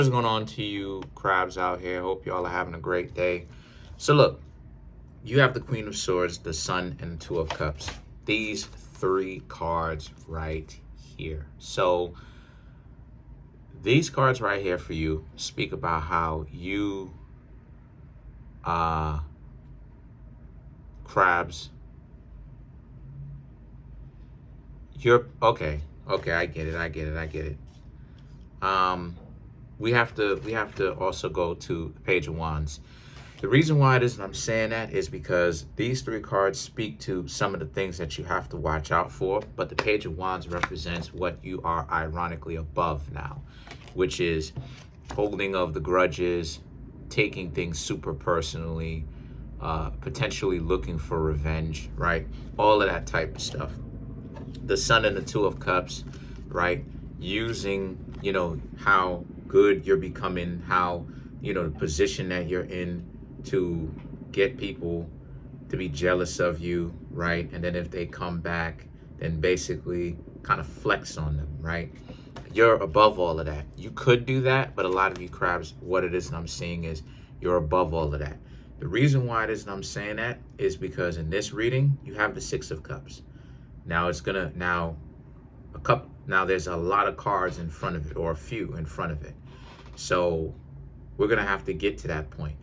What's going on to you crabs out here? Hope y'all are having a great day. So look, you have the Queen of Swords, the Sun, and the Two of Cups. These three cards right here. So these cards right here for you speak about how you crabs. You're okay. Okay, I get it. Um we have to also go to the Page of Wands. The reason why it is I'm saying that is because these three cards speak to some of the things that you have to watch out for, but the Page of Wands represents what you are ironically above now, which is holding of the grudges, taking things super personally, potentially looking for revenge, right? All of that type of stuff. The Sun and the Two of Cups, right? Using, how good you're becoming, how, the position that you're in to get people to be jealous of you, right? And then if they come back, then basically kind of flex on them, right? You're above all of that. You could do that, but a lot of you crabs, what it is that I'm seeing is you're above all of that. The reason why it is that I'm saying that is because in this reading, you have the Six of Cups. Now there's a lot of cards in front of it, or a few in front of it. So we're gonna have to get to that point.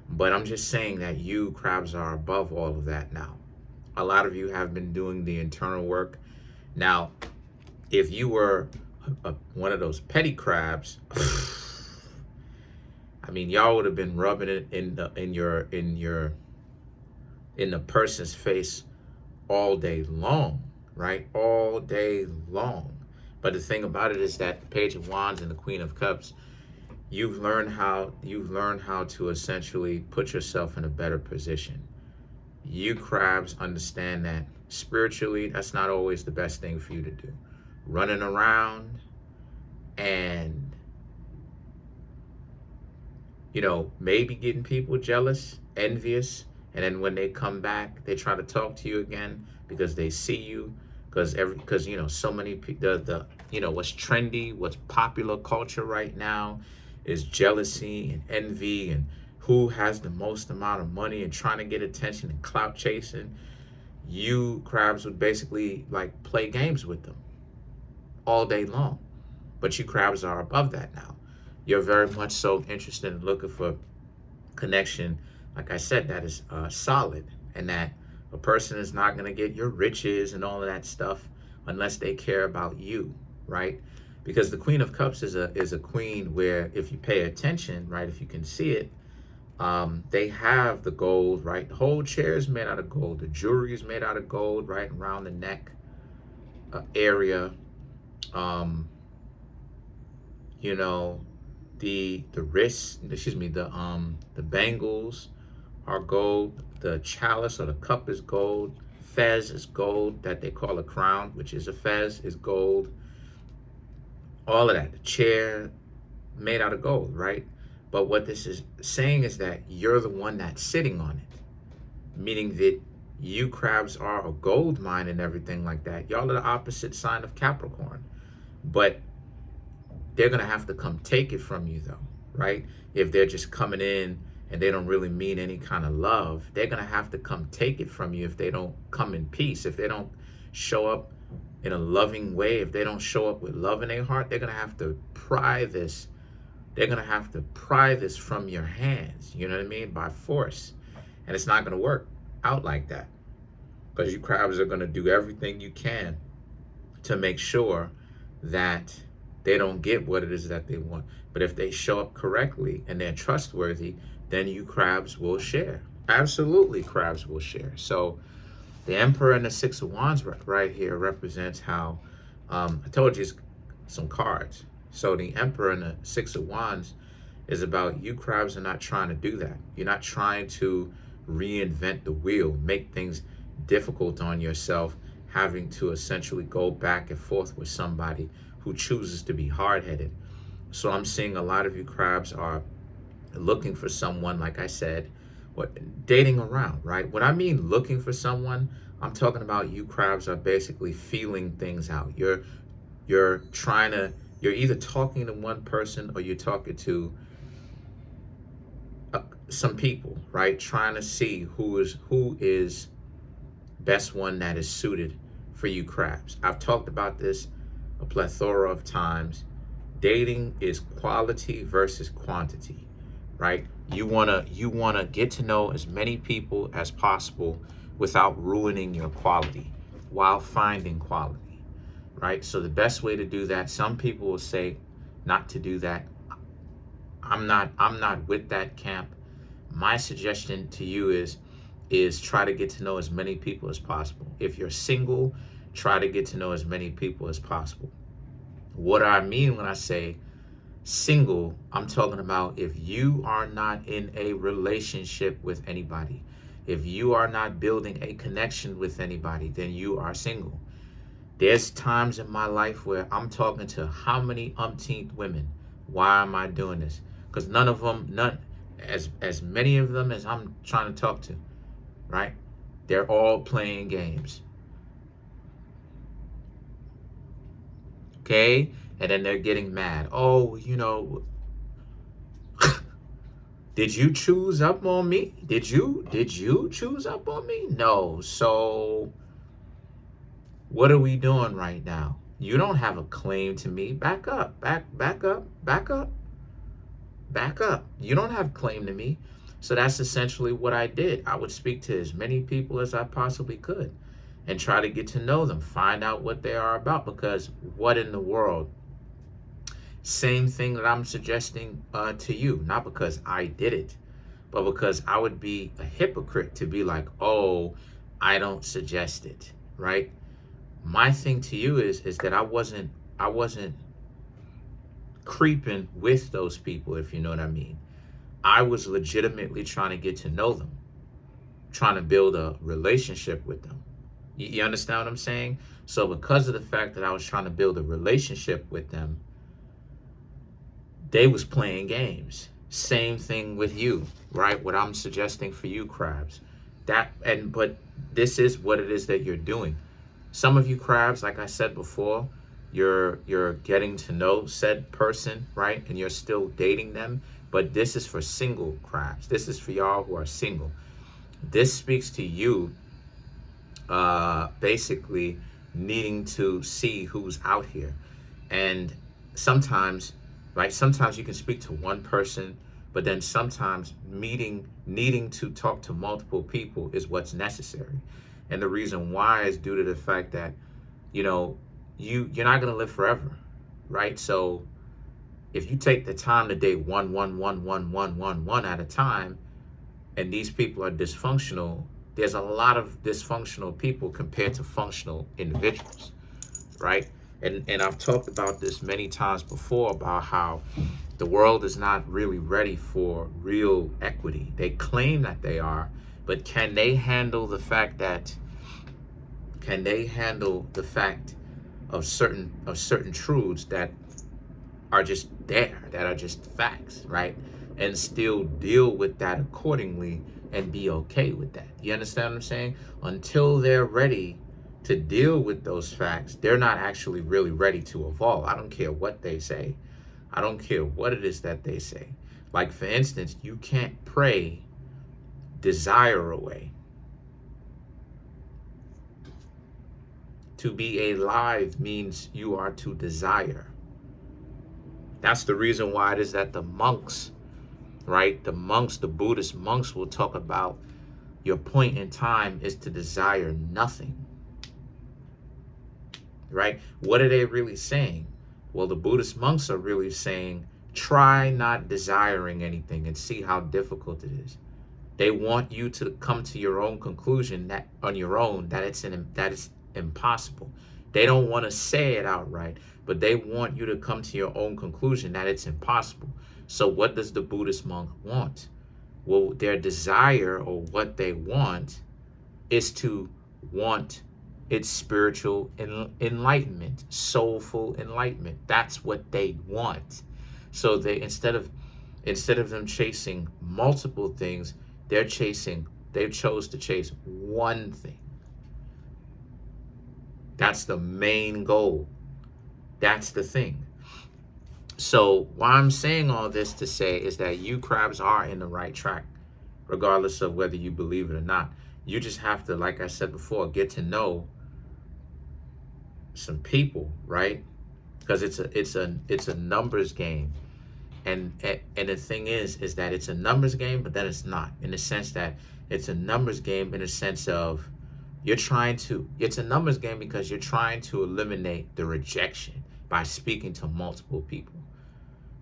But I'm just saying that you crabs are above all of that now. A lot of you have been doing the internal work. Now, if you were one of those petty crabs, I mean, y'all would have been rubbing it in the person's face all day long, right? All day long. But the thing about it is that the Page of Wands and the Queen of Cups, you've learned how to essentially put yourself in a better position. You crabs understand that spiritually, that's not always the best thing for you to do. Running around and, maybe getting people jealous, envious, and then when they come back, they try to talk to you again because they see you, because so many people, what's trendy, what's popular culture right now is jealousy and envy and who has the most amount of money and trying to get attention and clout chasing. You crabs would basically like play games with them all day long. But you crabs are above that now. You're very much so interested in looking for connection, like I said, that is solid, and that a person is not going to get your riches and all of that stuff unless they care about you, right? Because the Queen of Cups is a queen where, if you pay attention, right, if you can see it, they have the gold, right? The whole chair is made out of gold. The jewelry is made out of gold, right, around the neck area. The wrists, the bangles are gold. The chalice or the cup is gold. Fez is gold, that they call a crown, which is a fez, is gold. All of that. The chair made out of gold, right? But what this is saying is that you're the one that's sitting on it, meaning that you crabs are a gold mine and everything like that. Y'all are the opposite sign of Capricorn. But they're going to have to come take it from you, though, right? If they're just coming in and they don't really mean any kind of love, they're going to have to come take it from you if they don't come in peace. If they don't show up in a loving way, if they don't show up with love in their heart, they're going to have to pry this. They're going to have to pry this from your hands, you know what I mean? By force. And it's not going to work out like that, because you crabs are going to do everything you can to make sure that they don't get what it is that they want. But if they show up correctly and they're trustworthy, then you crabs will share. Absolutely, crabs will share. So the Emperor and the Six of Wands right here represents how, I told you some cards. So the Emperor and the Six of Wands is about you crabs are not trying to do that. You're not trying to reinvent the wheel, make things difficult on yourself, having to essentially go back and forth with somebody who chooses to be hard-headed. So I'm seeing a lot of you crabs are looking for someone, like I said, dating around, right? When I mean looking for someone, I'm talking about you crabs are basically feeling things out. You're trying to You're either talking to one person or you're talking to some people, right? Trying to see who is best one that is suited for you crabs. I've talked about this a plethora of times. Dating is quality versus quantity, right? You wanna get to know as many people as possible without ruining your quality while finding quality, right? So the best way to do that, some people will say not to do that. I'm not with that camp. My suggestion to you is try to get to know as many people as possible. If you're single, try to get to know as many people as possible. What I mean when I say single, I'm talking about if you are not in a relationship with anybody, if you are not building a connection with anybody, then you are single. There's times in my life where I'm talking to how many umpteenth women. Why am I doing this? Because none as many of them as I'm trying to talk to, right? They're all playing games. Okay? And then they're getting mad. Oh, did you choose up on me? Did you choose up on me? No. So what are we doing right now? You don't have a claim to me. Back up. Back up. Back up. Back up. You don't have a claim to me. So that's essentially what I did. I would speak to as many people as I possibly could and try to get to know them, find out what they are about, because what in the world? Same thing that I'm suggesting to you, not because I did it, but because I would be a hypocrite to be like, oh, I don't suggest it, right? My thing to you is that I wasn't creeping with those people, if you know what I mean. I was legitimately trying to get to know them, trying to build a relationship with them. You understand what I'm saying? So because of the fact that I was trying to build a relationship with them, they was playing games. Same thing with you, right? What I'm suggesting for you crabs. But this is what it is that you're doing. Some of you crabs, like I said before, you're getting to know said person, right? And you're still dating them. But this is for single crabs. This is for y'all who are single. This speaks to you basically needing to see who's out here. And sometimes, right, sometimes you can speak to one person, but then sometimes needing to talk to multiple people is what's necessary. And the reason why is due to the fact that, you're not going to live forever, right? So if you take the time to date one at a time, and these people are dysfunctional, there's a lot of dysfunctional people compared to functional individuals, right? And I've talked about this many times before about how the world is not really ready for real equity. They claim that they are, but can they handle the fact of certain truths that are just there, that are just facts, right? And still deal with that accordingly and be okay with that. You understand what I'm saying? Until they're ready to deal with those facts, they're not actually really ready to evolve. I don't care what they say. I don't care what it is that they say. Like, for instance, you can't pray desire away. To be alive means you are to desire. That's the reason why it is that the monks, right? The Buddhist monks will talk about your point in time is to desire nothing, right? What are they really saying? Well, the Buddhist monks are really saying, try not desiring anything and see how difficult it is. They want you to come to your own conclusion that on your own that it's impossible. They don't want to say it outright, but they want you to come to your own conclusion that it's impossible. So what does the Buddhist monk want? Well, their desire, or what they want, is to want its spiritual enlightenment, soulful enlightenment. That's what they want. So they instead of them chasing multiple things, they chose to chase one thing. That's the main goal. That's the thing. So why I'm saying all this to say is that you crabs are in the right track, regardless of whether you believe it or not. You just have to, like I said before, get to know some people, right? Because it's a numbers game. And the thing is that it's a numbers game, but then it's not, in the sense that it's a numbers game in the sense of it's a numbers game because you're trying to eliminate the rejection by speaking to multiple people,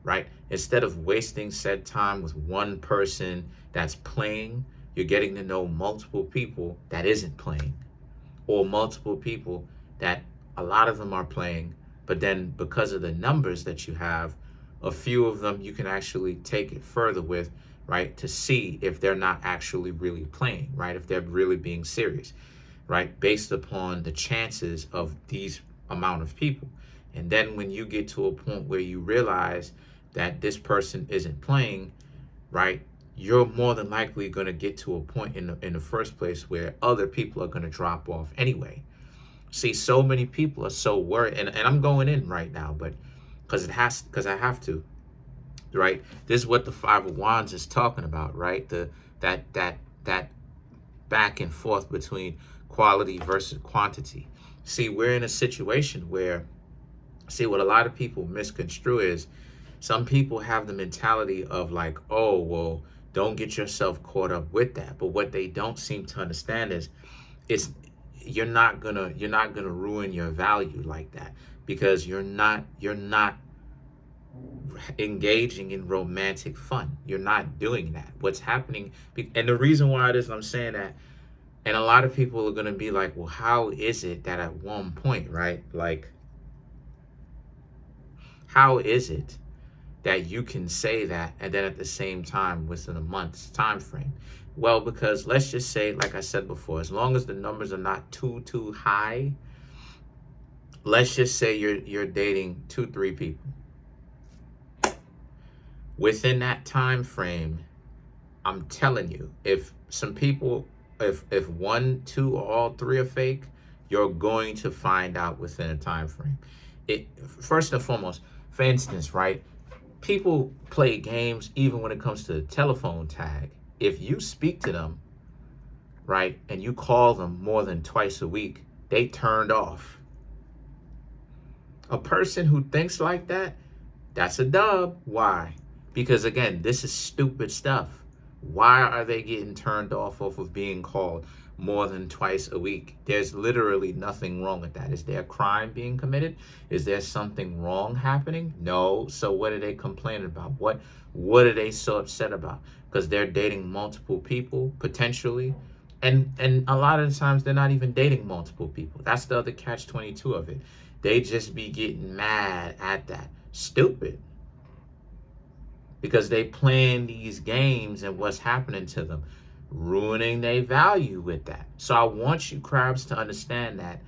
right? Instead of wasting said time with one person that's playing, you're getting to know multiple people that isn't playing, or multiple people that a lot of them are playing, but then because of the numbers that you have, a few of them you can actually take it further with, right? To see if they're not actually really playing, right? If they're really being serious, right? Based upon the chances of these amount of people. And then when you get to a point where you realize that this person isn't playing, right? You're more than likely going to get to a point in the first place where other people are going to drop off anyway. See, so many people are so worried, and I'm going in right now, but because I have to, right? This is what the Five of Wands is talking about, right? That back and forth between quality versus quantity. See, we're in a situation where, see, what a lot of people misconstrue is some people have the mentality of like, oh, well, don't get yourself caught up with that. But what they don't seem to understand is it's you're not gonna ruin your value like that, because you're not engaging in romantic fun. You're not doing that. What's happening, and the reason why it is I'm saying that, and a lot of people are gonna be like, well, how is it that at one point, right? Like, how is it that you can say that and then at the same time within a month's time frame? Well, because let's just say, like I said before, as long as the numbers are not too high, let's just say you're dating 2-3 people. Within that time frame, I'm telling you, if some people, if 1, 2, or all 3 are fake, you're going to find out within a time frame. It first and foremost, for instance, right? People play games even when it comes to the telephone tag. If you speak to them, right, and you call them more than twice a week, they turned off. A person who thinks like that, that's a dub. Why? Because again, this is stupid stuff. Why are they getting turned off of being called more than twice a week? There's literally nothing wrong with that. Is there a crime being committed? Is there something wrong happening? No. So what are they complaining about? What are they so upset about? Because they're dating multiple people, potentially. And a lot of the times they're not even dating multiple people. That's the other catch-22 of it. They just be getting mad at that. Stupid. Because they playing these games, and what's happening to them? Ruining their value with that. So I want you crabs to understand that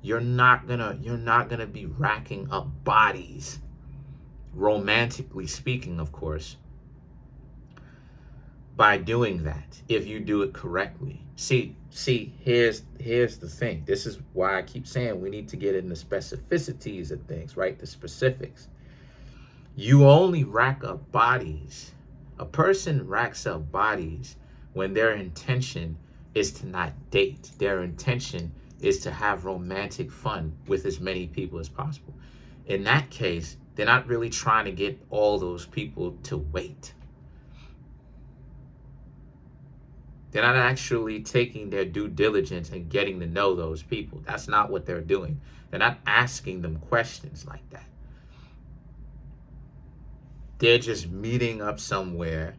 you're not gonna be racking up bodies, romantically speaking, of course, by doing that if you do it correctly. See, here's the thing. This is why I keep saying we need to get into specificities of things, right? The specifics. You only rack up bodies. A person racks up bodies when their intention is to not date. Their intention is to have romantic fun with as many people as possible. In that case, they're not really trying to get all those people to wait. They're not actually taking their due diligence and getting to know those people. That's not what they're doing. They're not asking them questions like that. They're just meeting up somewhere,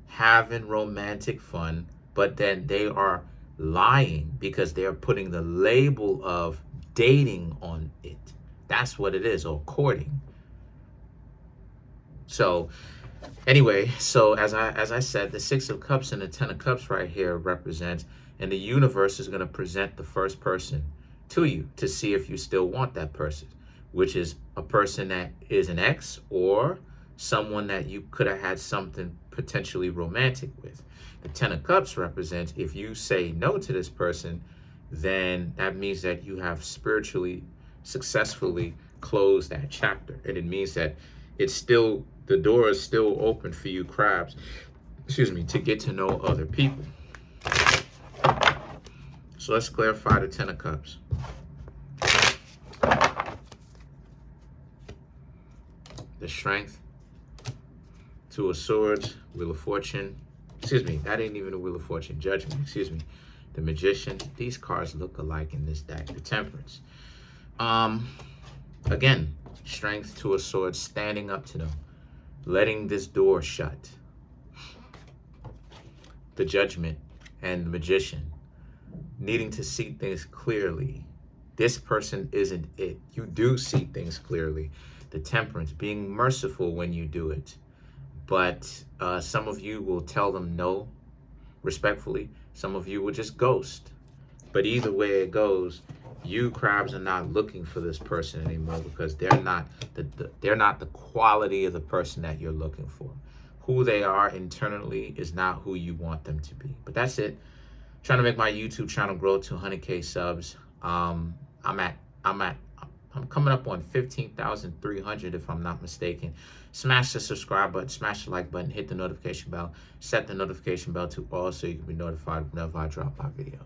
having romantic fun, but then they are lying because they're putting the label of dating on it. That's what it is, or courting. So anyway, so as I said, the 6 of Cups and the 10 of Cups right here represents, and the universe is going to present the first person to you to see if you still want that person, which is a person that is an ex or someone that you could have had something potentially romantic with. The 10 of Cups represents, if you say no to this person, then that means that you have spiritually, successfully close that chapter. And it means that it's still, the door is still open for you crabs, to get to know other people. So let's clarify the Ten of Cups. The Strength, Two of Swords, Wheel of Fortune. That ain't even a Wheel of Fortune. Judgment, The Magician. These cards look alike in this deck. The Temperance. Again, Strength, Two of Swords, standing up to them. Letting this door shut. The Judgment and the Magician. Needing to see things clearly. This person isn't it. You do see things clearly. The Temperance, being merciful when you do it. But some of you will tell them no, respectfully. Some of you will just ghost. But either way it goes, you crabs are not looking for this person anymore, because they're not the quality of the person that you're looking for. Who they are internally is not who you want them to be. But that's it. Trying to make my YouTube channel grow to 100K subs. I'm coming up on 15,300 if I'm not mistaken. Smash the subscribe button, smash the like button, hit the notification bell, set the notification bell to all so you can be notified whenever I drop my videos.